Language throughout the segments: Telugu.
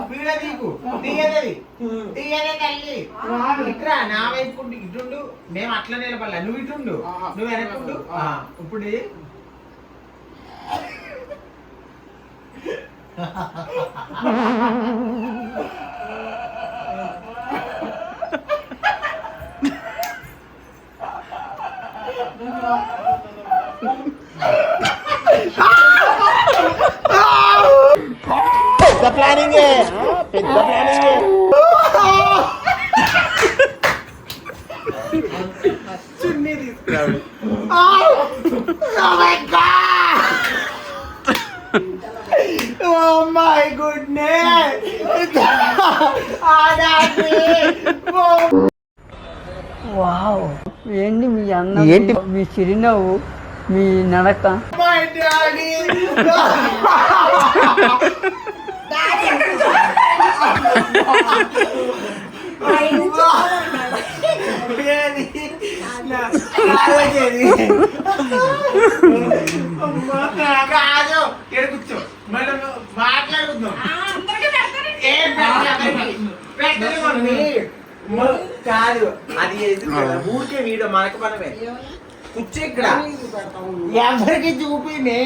వీడియో తీకు తీయలేదు తీయలే తల్లి ఇక్కడ నా వైపు ఇటుండు మేము అట్లా నిలబడాల నువ్వు ఇటుండు నువ్వు వెనకుండు ఇప్పుడు పెద్ద ప్లానింగ్ పెద్ద ప్లానింగ్ చున్నీ తీసుకురాడు Oh my goodness! వావ్ ఏంటి మీ అన్న ఏంటి మీ చిరునవ్వు మీ నడక My daddy! కాదు ఇక్కడ కూర్చో మనం మాట్లాడుకుందాం కాదు అది ఊరికే వీడియో మనకు మనమే కూర్చో ఇక్కడ ఎవరికి చూపినే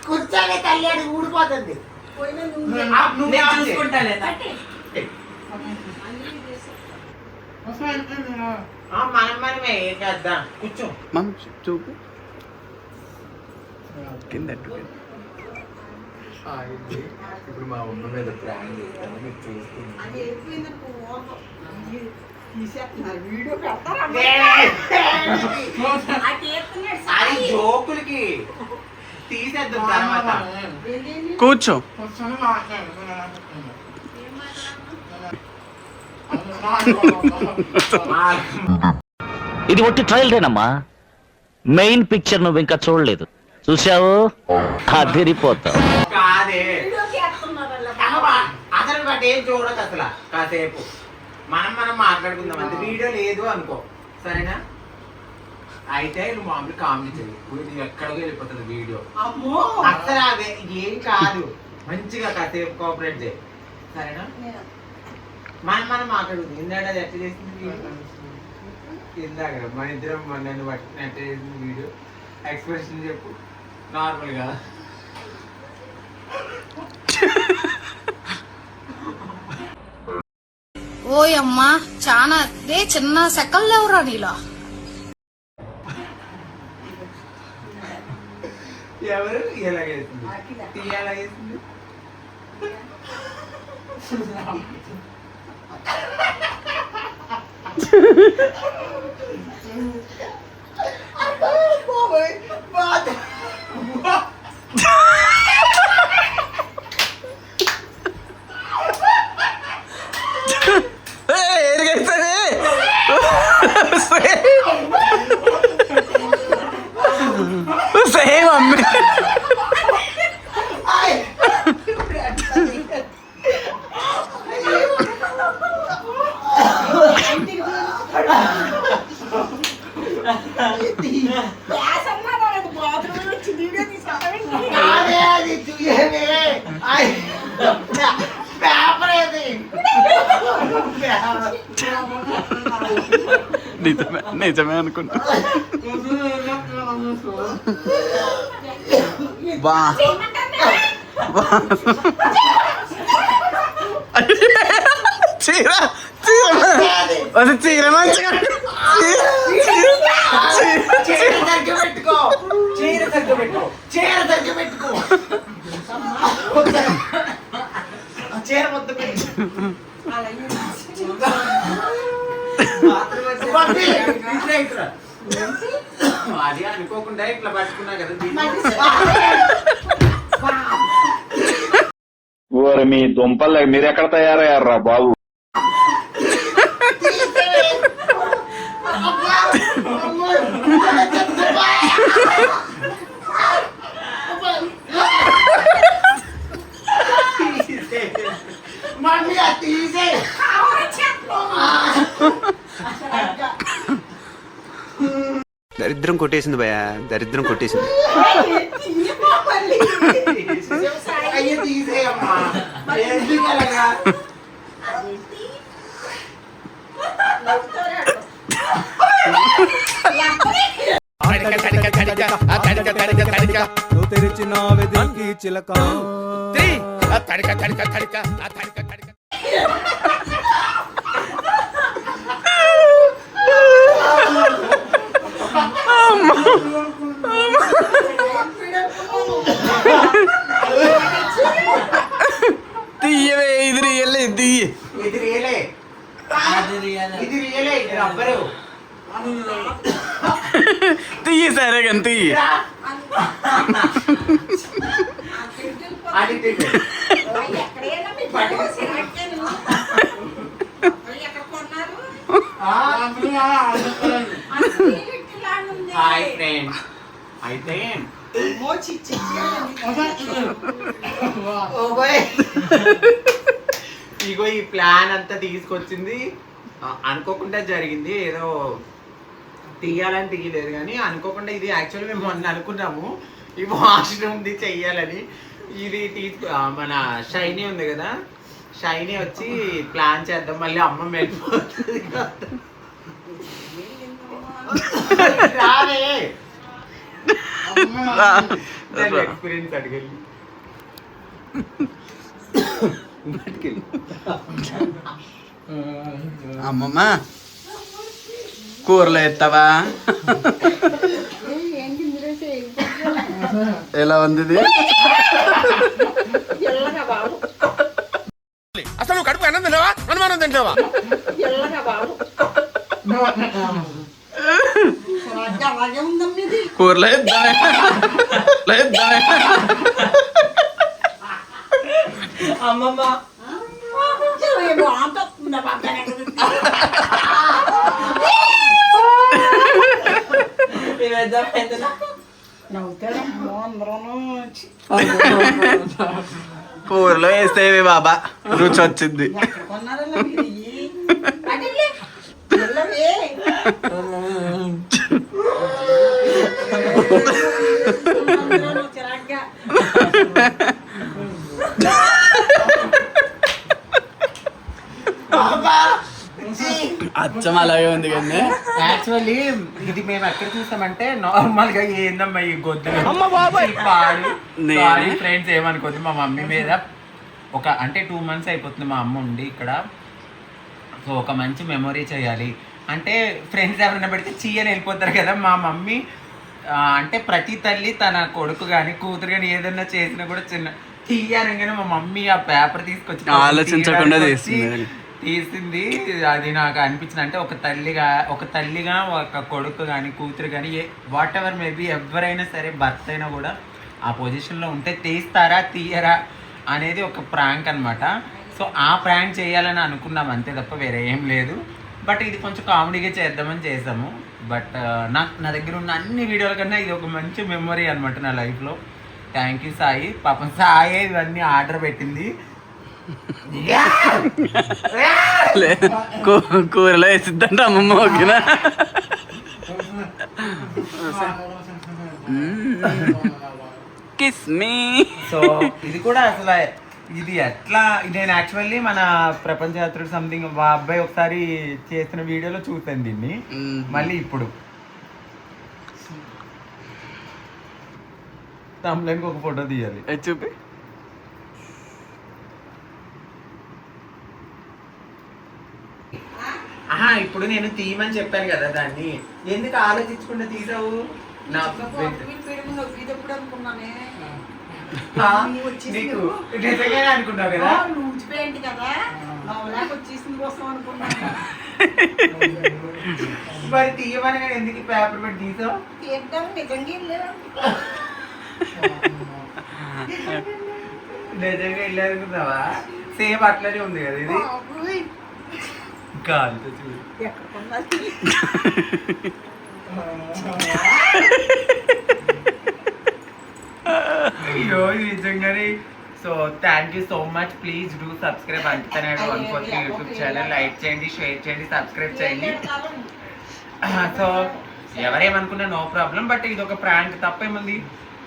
కూర్చోలే తల్లి అది ఊడిపోతుంది మనం మనమే ఏం చేద్దాం కూర్చో చూపు కింద ఇప్పుడు మా అమ్మ మీద ప్రాంక్ చేస్తాను మీరు చూస్తుంది జోకులకి తీసేద్దాం తర్వాత కూర్చో ఇది ఒట్టి ట్రయల్దేనమ్మా మెయిన్ పిక్చర్ నువ్వు ఇంకా చూడలేదు చూసావు అదిరిపోతావు కాదే అసలు బట్ ఏం చూడదు అసలు కాసేపు మనం మాట్లాడుకుందాం అంతే వీడియో లేదు అనుకో సరేనా అయితే నువ్వు మామూలు కామెడీ చెయ్యి నువ్వు ఎక్కడికి వెళ్ళిపోతుంది వీడియో అసలు అదే ఏం కాదు మంచిగా కాసేపు కోఆపరేట్ చేయి సరేనా మనం మాట్లాడుకుందాం ఇందాక అది ఎట్లా చేసింది ఇందాక మన ఇద్దరం నన్ను పట్టిన ఎట్లా చేసింది వీడియో ఎక్స్ప్రెషన్ చెప్పు నార్మల్గా ఓయమ్మా చాలా చిన్న సెకల్ లేవురా నీలా ఎవరు ఎలాగేస్తుంది ఎలాగేస్తుంది సేమ్ అమ్మే నిజమే అనుకుంటా చీర చీర చీర మంచిగా పెట్టుకో చీర తగ్గ పెట్టుకో చీర తగ్గ పెట్టుకో చీర మొత్తం పెట్టు అది అనుకోకుండా ఇట్లా పట్టుకున్నా కదా ఓరి మీ దుంపలు మీరెక్కడ తయారయ్యారా బాబు దరిద్ర దరిద్రం కొట్టేసింది భయ, దరిద్రం కొట్టేసింది. అయ్యో తీసేయమ్మా, ఎందుకు అలాగా? నువ్వు తెరిచిన వెదికి చిలక తీయవే, ఇది రియలే, తీయ. ఇది రియలే, ఇది రియలే, ఇది రబ్బరు. తీయ సరే కానీ తీయ. అది తిట్టు. హాయ్ ఫ్రెండ్స్, అయితే ఇగో ఈ ప్లాన్ అంతా తీసుకొచ్చింది అనుకోకుండా జరిగింది. ఏదో తీయాలని తీయలేదు కానీ అనుకోకుండా ఇది యాక్చువల్లీ మేము మొన్న అనుకున్నాము ఈ వాష్రూమ్ది చెయ్యాలని. ఇది మన షైనీ ఉంది కదా, షైనీ వచ్చి ప్లాన్ చేద్దాం, మళ్ళీ అమ్మ వెళ్ళిపోతుంది ఎక్స్పీరియన్స్ అడిగెళ్ళి అమ్మమ్మ కూరలో ఎత్తావా? ఎలా ఉంది ఇది? అసలు నువ్వు కడుపు అన్నం తిన్నావా, అనుమానం తింటావా? కూరలో ఎద్దామే, ఎద్దామే. అమ్మమ్మ కూరలో వేస్తేవి బాబా, రుచి వచ్చింది. అచ్చం అలాగే ఉంది కానీ యాక్చువల్లీ ఇది మేము ఎక్కడ చూస్తామంటే నార్మల్ గా ఏందమ్మా ఈ గొద్దు పాడు. ఫ్రెండ్స్ ఏమనుకోద్ది, మా మమ్మీ మీద అంటే 2 months అయిపోతుంది మా అమ్మ ఉండి ఇక్కడ. సో ఒక మంచి మెమొరీ చేయాలి అంటే ఫ్రెండ్స్ ఎవరైనా పెడితే చీయని వెళ్ళిపోతారు కదా. మా మమ్మీ అంటే ప్రతి తల్లి తన కొడుకు కానీ కూతురు కానీ ఏదైనా చేసినా కూడా చిన్న తీయనగానే మా మమ్మీ ఆ పేపర్ తీసుకొచ్చి ఆలోచించకుండా తీసింది. అది నాకు అనిపించింది అంటే ఒక తల్లిగా ఒక కొడుకు కానీ కూతురు కానీ వాట్ ఎవర్ మేబీ ఎవరైనా సరే భర్త అయినా కూడా ఆ పొజిషన్లో ఉంటే తీస్తారా తీయరా అనేది ఒక ప్రాంక్ అనమాట. సో ఆ ప్రాంక్ చేయాలని అనుకున్నాం అంతే తప్ప వేరే ఏం లేదు. బట్ ఇది కొంచెం కామెడీగా చేద్దామని చేసాము. బట్ నా దగ్గర ఉన్న అన్ని వీడియోల కన్నా ఇది ఒక మంచి మెమొరీ అనమాట నా లైఫ్లో. Thank you Sai. పాపం సాయి ఇవన్నీ ఆర్డర్ పెట్టింది. కూరలో వేసిద్దంట అమ్మమ్మ. ఓకేనా? Kiss me. సో ఇది కూడా అసలు ఇది ఎట్లా, నేను యాక్చువల్లీ మన ప్రపంచ యాత్ర సంథింగ్ మా అబ్బాయి ఒకసారి చేసిన వీడియోలో చూసాను దీన్ని. మళ్ళీ ఇప్పుడు తమ్ముళ్ళకి ఒక ఫోటో తీయాలి. చూపి. ఇప్పుడు నేను తీయమని చెప్పాను కదా, దాన్ని ఎందుకు ఆలోచించకుండా తీసావు? నీకు నిజంగానే అనుకున్నావు కదా, మరి తీయమని కానీ ఎందుకు పేపర్ పెట్టి తీసావు? నిజంగా వెళ్ళాలనుకున్నావా? సేమ్ అట్లనే ఉంది కదా ఇది. కాదు అయ్యో నిజంగానే. So thank you so much. Please do subscribe Ankita Naidu 143 YouTube channel. Like చేయండి, షేర్ చేయండి, సబ్స్క్రైబ్ చేయండి. సో ఎవరేమనుకున్నా నో ప్రాబ్లం, బట్ ఇది ఒక ప్రాంక్ తప్పేముంది.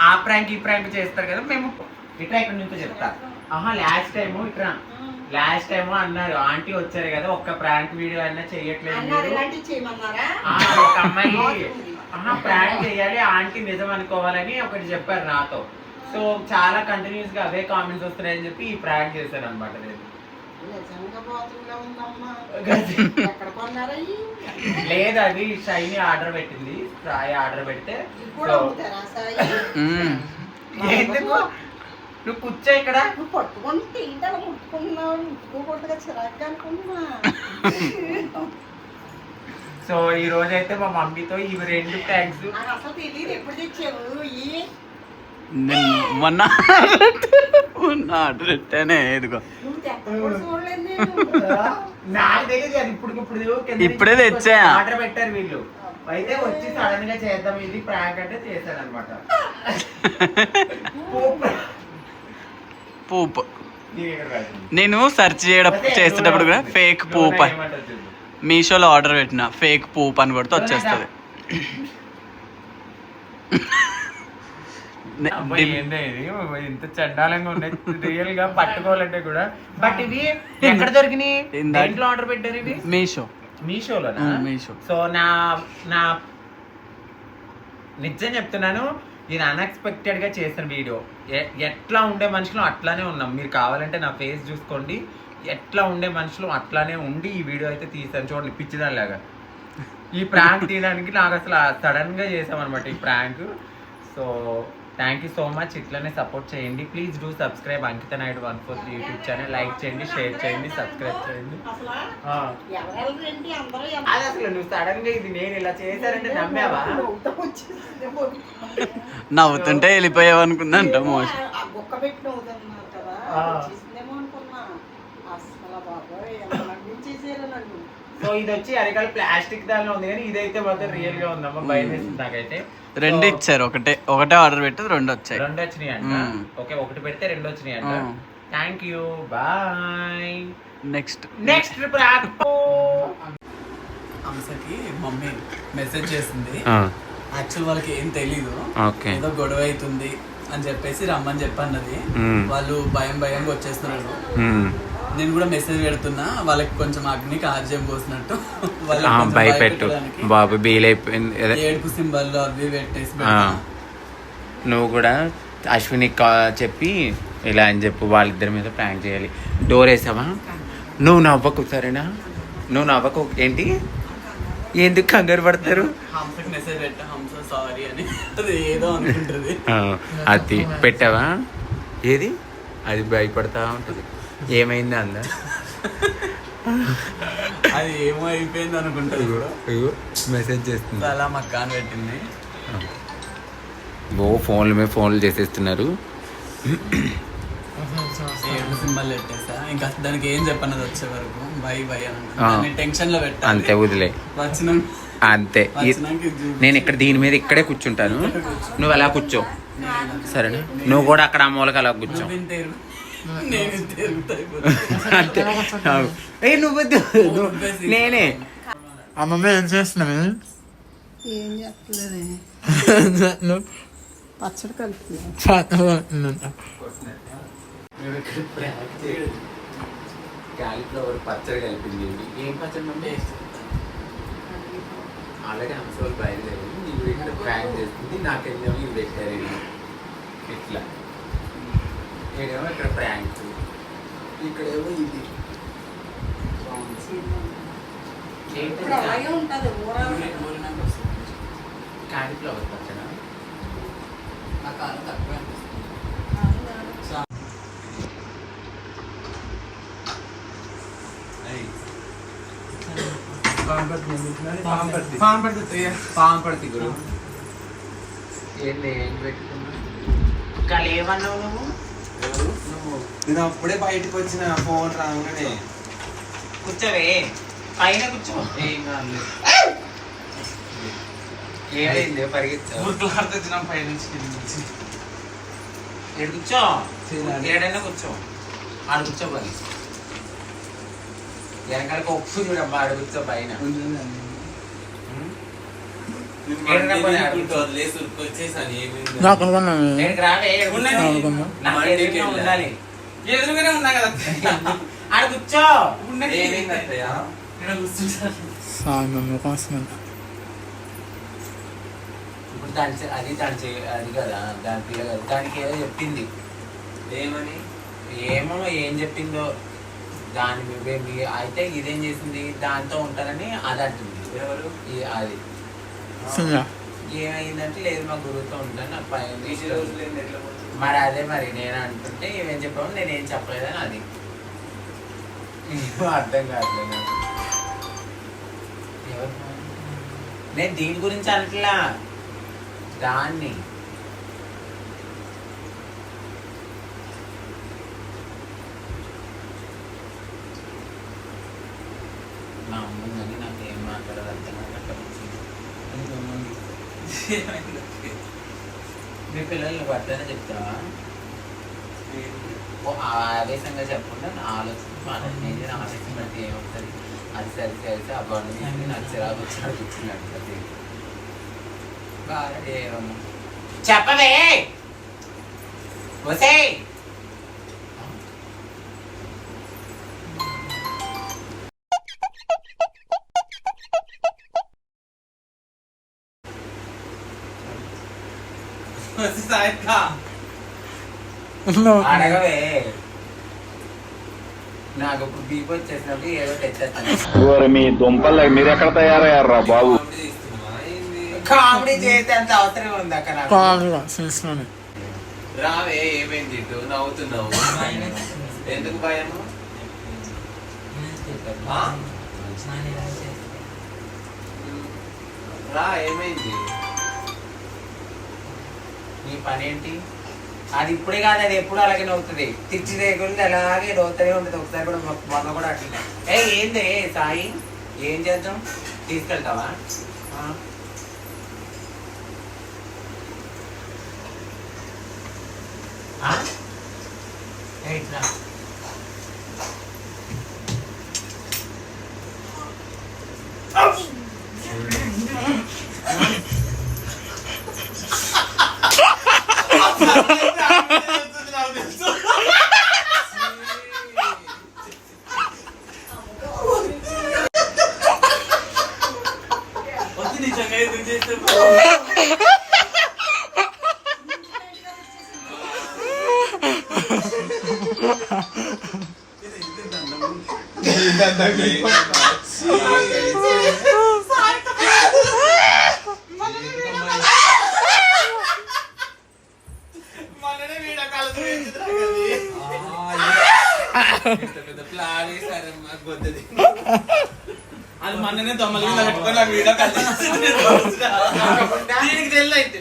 ఆ ప్రాంక్ ఈ ప్రాంక్ చేస్తారు కదా. మేము ఇట్లా ఇక్కడ నుంచి చెప్తా. లాస్ట్ టైం అన్నారు ఆంటీ వచ్చారు కదా, ఒక్క ప్రాంక్ వీడియో అయినా చెయ్యట్లేదు ఒక అమ్మాయి. ప్రాంక్ చేయాలి ఆంటీ నిజం అనుకోవాలని ఒకటి చెప్పారు నాతో. సో చాలా కంటిన్యూస్ గా అవే కామెంట్స్ వస్తున్నాయని చెప్పి ఈ ప్రాంక్ చేశాను అనమాట నేను. లేదు, అది షైని ఆర్డర్ పెట్టింది, సాయి ఆర్డర్ పెడితే. ఎందుకు నువ్వు కూర్చో ఇక్కడ. సో ఈ రోజు అయితే మా మమ్మీతో ఇవి 2 ట్యాంక్స్. మొన్న ఆర్డర్ పెట్టానే. ఇదిగో నాకు తెలియదు అది ఇప్పుడే తెచ్చా. ఆర్డర్ పెట్టారు వీళ్ళు, అయితే వచ్చి సడన్ గా చేద్దాం ఇది ప్రాంక్ అంటే చేశాను అనమాట. పూప్ నేను సెర్చ్ చేసేటప్పుడు కూడా ఫేక్ పూప్ మీషోలో ఆర్డర్ పెట్టిన ఫేక్ పూప్ అని కొడితే వచ్చేస్తుంది. ఇంత చండాలంగా ఉన్నాయి రియల్ గా పట్టుకోవాలంటే కూడా. బట్ ఇవి ఎక్కడ దొరికినాయి? దేంట్లో ఆర్డర్ పెట్టారు ఇవి? మీషోలో. సో నా నిజం చెప్తున్నాను, నేను అన్ఎక్స్పెక్టెడ్ గా చేసిన వీడియో. ఎట్లా ఉండే మనుషులు అట్లానే ఉన్నాం. మీరు కావాలంటే నా ఫేస్ చూసుకోండి, ఎట్లా ఉండే మనుషులు అట్లానే ఉండి ఈ వీడియో అయితే తీసాను. చూడండి పిచ్చిదానిలాగా. ఈ ప్రాంక్ తీయడానికి నాకు అసలు సడన్ గా చేసామన్నమాట ఈ prank. So thank you so much. ఇట్లానే సపోర్ట్ చేయండి. Please do subscribe Ankita Naidu 143 YouTube channel. Like చేయండి, షేర్ చేయండి, సబ్స్క్రైబ్ చేయండి. అది అసలు నువ్వు సడన్ గా ఇది నేను ఇలా చేశారంటే నమ్మావా? నవ్వుతుంటే వెళ్ళిపోయావు అనుకుందంట మోస్ట్. సో ఇది వచ్చి అరికాల ప్లాస్టిక్ దానిలో ఉంది, కానీ ఇదైతే మాత్రం రియల్ గా ఉందమ్మా. భయం వేస్తుంది నాకైతే. 2 ఇచ్చారు, ఒకటే ఆర్డర్ పెట్టి 2 వచ్చాయి. 2 వచ్చినాయి అంట. ఓకే, 1 పెడితే 2 వచ్చినాయి అంట. Thank you, boy. నెక్స్ట్ హంసకి మమ్మీ మెసేజ్ చేసింది. యాక్చువల్ వాళ్ళకి ఏం తెలీదు, ఏదో గొడవ అవుతుంది అని చెప్పేసి రమ్మని చెప్పన్నది. వాళ్ళు భయంగా వచ్చేస్తున్నారు. నేను కూడా మెసేజ్ పెడుతున్నా వాళ్ళకి, కొంచెం అగ్నికి ఆర్జం పోసినట్టు భయపెట్టు బాబు. బీలైపోయింది ఏడుపు సింబల్ అవి పెట్టేసి. నువ్వు కూడా అశ్విని చెప్పి ఇలా అని చెప్పు, వాళ్ళిద్దరి మీద ప్రాంక్ చేయాలి. డోర్ వేసావా? నువ్వు నవ్వకు, సరేనా? నువ్వు నవ్వకు. ఏంటి, ఎందుకు కంగారు పడతారు? హంసకి మెసేజ్ పెట్టా, హంస సారీ అని. అది ఏదో అనుకుంటుంది. అది పెట్టావా? ఏది అది భయపడతా ఉంటుంది. ఏమైంది అందా? అది ఏమో అయిపోయింది అనుకుంటుంది కూడా. మెసేజ్ చేస్తుంది అలా మా కాన్ పెట్టింది. ఫోన్ల మీద ఫోన్లు చేసేస్తున్నారు. ఏడు సింబల్ పెట్టేసా, ఇంకా దానికి ఏం చెప్పన్నది వచ్చే వరకు బై అని టెన్షన్ లో పెట్టా. అంతే, వదిలే. అంతే. నేను ఇక్కడ దీని మీద ఇక్కడే కూర్చుంటాను, నువ్వు అలా కూర్చో, సరేనా? నువ్వు కూడా అక్కడ ఆ మూలకి అలా కూర్చో. అంతే. నువ్వు నేనే. అమ్మమ్మ ఏం చేస్తున్నావు? ఏం చెప్పలేదు, పచ్చడి కలుపుతున్నా. క్యాలీఫ్లవర్ పచ్చడి కలిపింది. ఏం పచ్చడి అంటే ఆల్రెడీ హంసోలు బయలుదేరి ఇవి ఇక్కడ ప్యాక్ చేస్తుంది. నాకేమో ఇవి పెట్టారు ఇట్లా. నేనేమో ఇక్కడ ప్రాంక్, ఇక్కడేమో ఇది క్యాలీఫ్లవర్ పచ్చడి. పాంపర్తి గురు ఏంటి ఏం పెట్టుకున్నా? ఇంకా లేవన్నావు నువ్వు? నేను అప్పుడే బయటకు వచ్చిన ఫోన్ రాగానే. కూర్చోవే, పైన కూర్చో. ఏం కాదు. ఏమైంది? పరిగెత్తా పై నుంచి ఏడు కూర్చో, ఏడైనా కూర్చో. ఆడ కూర్చోవాలి. వెనకాలకు ఒప్పు చూడమ్మా, ఆడ కూర్చో పైన. వదిలేసి ఉరికొచ్చేసాను ఏమైంది నాకు అనుకున్నాను నేను రావే నాకు ఎదురుగా ఉండాలి ఎదురుగానే ఉన్నా కదా ఆడ కూర్చో ఏమైంది అత్తయ్య నేను కూర్చుంటాను ఇప్పుడు అది కదా దాని పిల్ల కదా దానికి ఏదో చెప్పింది ఏమని ఏమో ఏం చెప్పిందో దాని అయితే ఇదేం చేసింది దాంతో ఉంటారని అది అంటుంది ఎవరు అది ఏమైందంటే లేదు మా గురువుతో ఉంటాను నాకు పైన మరి అదే మరి నేను అంటుంటే ఏమేం చెప్పాము నేనేం చెప్పలేదని అది అర్థం కావట్లేదు నాకు. నేను దీని గురించి అనట్లా దాన్ని నా అమ్ముందని నాకు ఏం మాట్లాడదు అర్థం మీ పిల్లల్ని పట్టనే చెప్తావా ఆవేశంగా చెప్పకుండా నా ఆలోచన మాట్లాడి ఆవేశం బట్టి ఏమవుతుంది అది సరిసే ఆ బండి తీసుకుని నాకు చిరాకు వచ్చాడు కూర్చున్నాడు ప్రతి బాగా చెప్పవే వసే అడగవే నాకు ఇప్పుడు బీపీ వచ్చేసినప్పుడు ఏదో తెచ్చేస్తాను మీ దుంపలు మీరు ఎక్కడ తయారయ్యారా బాబు కామెడీ చేస్తే అంత అవసరం ఉంది అక్కడ రావే ఏమైంది ఇటు నవ్వుతున్నావు ఎందుకు భయము రా ఏమైంది నీ పని ఏంటి అది ఇప్పుడే కాదు అది ఎప్పుడు అలాగే నవ్వుతుంది తిరిచి దగ్గర అలాగే నవ్వుతూనే ఉంటుంది ఒకసారి కూడా మొన్న కూడా అట్లా ఏంది సాయి ఏం చేద్దాం తీసుకెళ్తావా ఇట్లా నిజంగా ఎందుకు చేస్తే మననే వీడకాల పెద్ద ప్లాన్ వేసారమ్మా కొద్దది అది మొన్ననే దొమ్మల మీద పెట్టుకొని నాకు వీడియో కాల్ దీనికి తెలియదు అయితే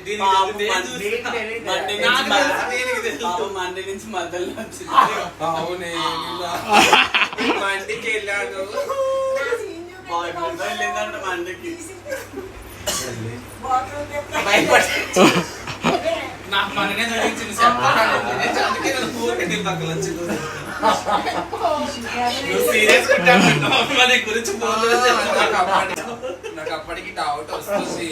మండి నుంచి మధ్యలో వచ్చింది అవునే మండికి వెళ్ళాడు లేదంట మండికి నాకు మననే తొలగించింది సీరియస్ గురించి నాకు అప్పటికి డౌట్ వస్తుంది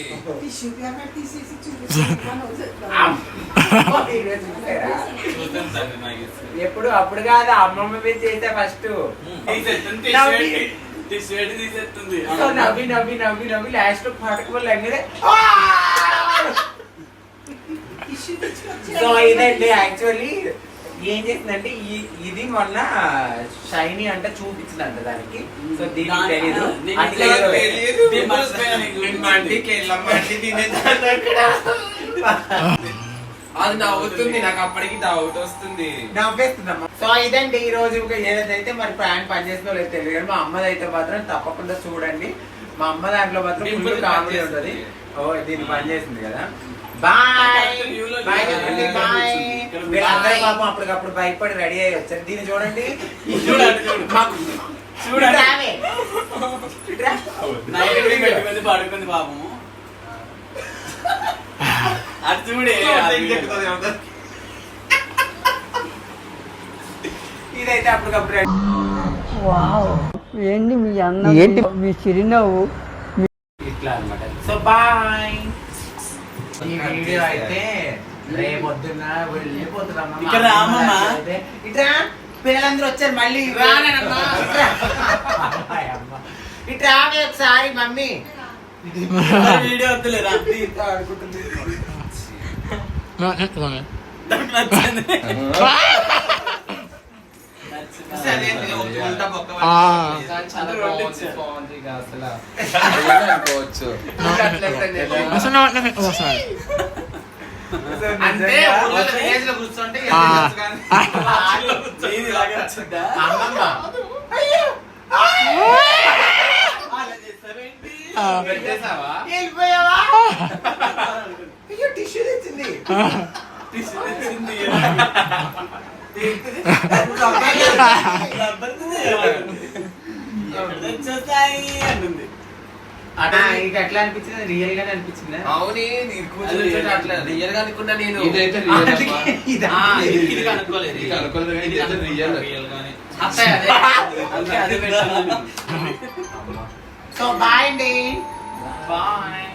ఎప్పుడు అప్పుడు కాదు అమ్మమ్మ మీద చేస్తే ఫస్ట్ తీసేస్తుంది నవ్వి నవ్వి నవ్వి నవ్వి లాస్ట్ పాటకు వల్ల సో ఇదండి యాక్చువల్లీ ఏం చేసిందంటే ఇది మొన్న షైనీ అంటే చూపించిందంట దానికి సో దీనికి తెలీదు అది నవ్వుతుంది నాకు అప్పటికి డౌట్ వస్తుంది నవ్వేస్తుందమ్మా సో ఇదండి ఈ రోజు ఏదైతే మరి ప్లాన్ పనిచేస్తుందో లేదు తెలియదు కానీ మా అమ్మది అయితే మాత్రం తప్పకుండా చూడండి మా అమ్మ దాంట్లో మాత్రం ఫుల్ కామెడీ ఉంటుంది ఓ దీన్ని పనిచేస్తుంది కదా బాయ్ బాయ్ చెప్పండి బాయ్ వీళ్ళందరూ పాపం అప్పటికప్పుడు భయపడి రెడీ అయ్యి వచ్చారు దీన్ని చూడండి చూడండి పడుకుంది పాపము అది చూడే ఇదైతే అప్పటికప్పుడు వావ్ ఏంటి మీ అన్న మీ చిరునవ్వు ఇట్లా అనమాట సో బాయ్. ఈ వీడియో అయితే రేపొద్దున వెళ్ళిపోతున్నాం. ఇక్కడ రామమ్మ. ఇట్రా పిల్లలందరూ వచ్చారు మళ్ళీ ఇట్రా ఒకసారి మమ్మీ. వీడియో వద్దులేరా అంటే ఊళ్ళో విలేజ్ లో కూర్చుంటే అమ్మమ్మ వెళ్ళిపోయావా? అయ్యో టిష్యూ తెచ్చింది. నీకు ఎట్లా అనిపించింది? రియల్ గానే అనిపించిందా? అవునే నీకు కూర్చొని అట్లా రియల్ గా అనుకున్నా నేను. ఇదైతే ఇది కనుక్కోలేదు. ఇది కనుక్కోలేదు కానీ ఇదైతే రియల్ గానే. సో బాయ్ అండి. బాయ్.